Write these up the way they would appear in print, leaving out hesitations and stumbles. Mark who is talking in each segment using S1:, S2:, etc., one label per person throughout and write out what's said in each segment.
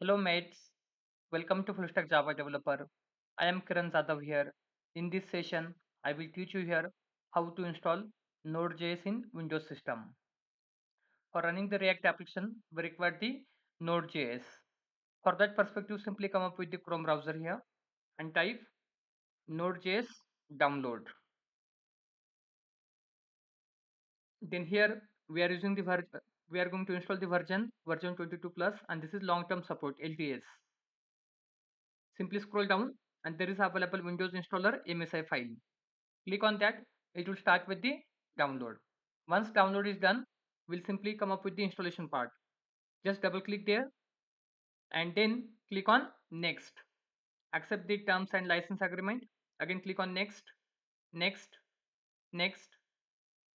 S1: Hello mates, welcome to Full Stack Java Developer. I am Kiran Jadhav here. In this session, I will teach you here how to install Node.js in Windows system. For running the React application, we require the Node.js. For that perspective, simply come up with the Chrome browser here and type Node.js download. Then here we are using the we are going to install the version 22 plus, and this is long-term support LTS. Simply scroll down and there is available Windows installer MSI file. Click on that, it will start with the download. Once download is done, we'll simply come up with the installation part. Just double click there and then click on next. Accept the terms and license agreement. Again click on next, next, next.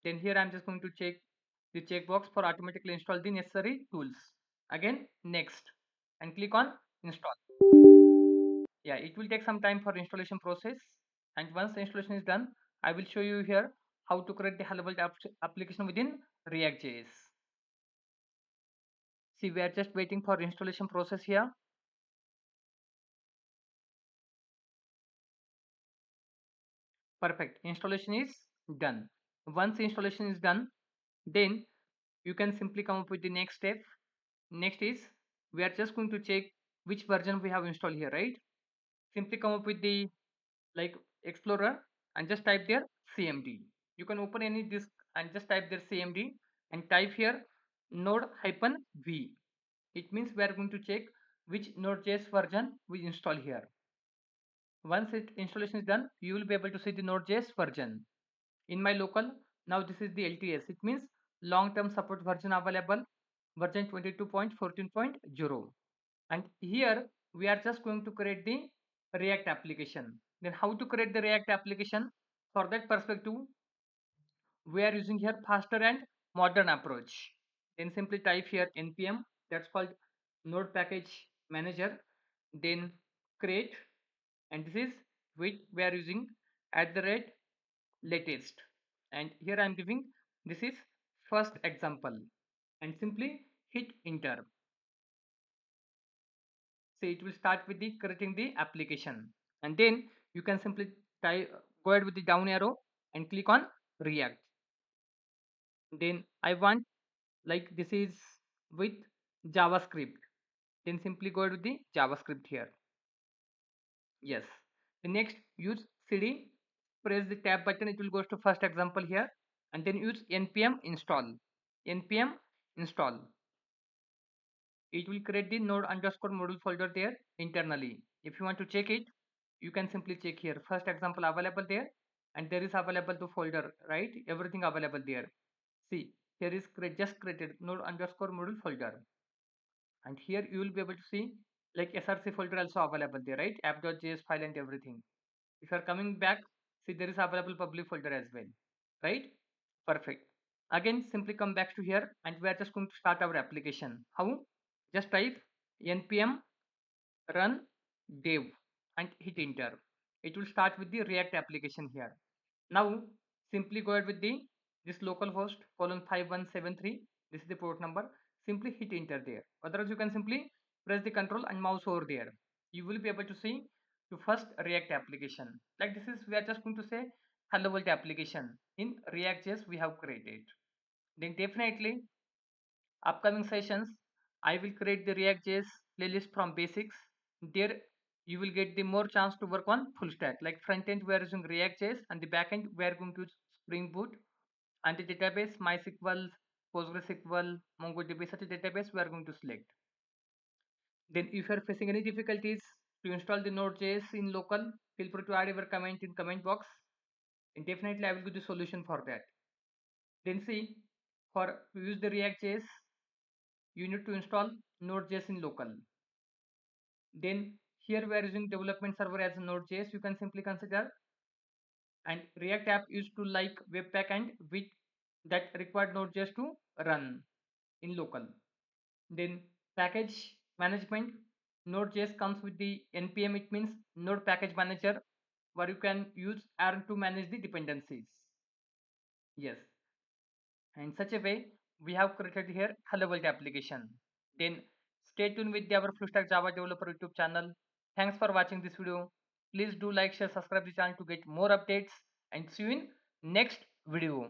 S1: Then here I'm just going to check the checkbox for automatically install the necessary tools. Again next and click on install. Yeah, it will take some time for installation process, and once the installation is done, I will show you here how to create the hello world application within React.js. See, we are just waiting for installation process here. Perfect, installation is done. Once installation is done, then you can simply come up with the next step. Next is we are just going to check which version we have installed here, right? Simply come up with the like Explorer and just type there cmd. You can open any disk and just type there cmd and type here node-v. It means we are going to check which node.js version we install here. Once it installation is done, you will be able to see the node.js version. In my local, now this is the LTS. It means long term support version available, version 22.14.0. And here we are just going to create the React application. Then how to create the React application? For that perspective, we are using here faster and modern approach. Then simply type here npm, that's called node package manager, then create, and this is which we are using at the rate latest, and here I am giving this is first example, and simply hit enter. So it will start with the creating the application, and then you can simply type, go ahead with the down arrow and click on React. Then I want like this is with JavaScript, then simply go ahead with the JavaScript here. Yes, the next use cd, press the tab button, it will go to first example here, and then use npm install. Npm install, it will create the node underscore module folder there internally. If you want to check it, you can simply check here first example available there, and there is available the folder, right? Everything available there. See, here is just created node underscore module folder, and here you will be able to see like src folder also available there, right? app.js file and everything. If you are coming back, see there is available public folder as well, right? Perfect. Again simply come back to here, and we are just going to start our application. How? Just type npm run dev and hit enter. It will start with the React application here. Now simply go ahead with the this localhost colon 5173, this is the port number. Simply hit enter there, otherwise you can simply press the control and mouse over there. You will be able to see the first React application. Like this is, we are just going to say hello world application in React.js we have created. Then definitely upcoming sessions I will create the React.js playlist from basics. There you will get the more chance to work on full stack. Like front end we are using React.js, and the back end we are going to use Spring Boot, and the database MySQL, PostgreSQL, MongoDB, such a database we are going to select. Then if you are facing any difficulties to install the Node.js in local, feel free to add your comment in comment box, and definitely I will give the solution for that. Then see, for to use the React.js, you need to install Node.js in local. Then here we are using development server as Node.js, you can simply consider, and React app used to like Webpack and with that required Node.js to run in local. Then package management, Node.js comes with the npm, it means Node Package Manager, where you can use ARM to manage the dependencies. Yes, and such a way we have created here hello world application. Then stay tuned with our Full Stack Java Developer YouTube channel. Thanks for watching this video. Please do like, share, subscribe the channel to get more updates, and see you in next video.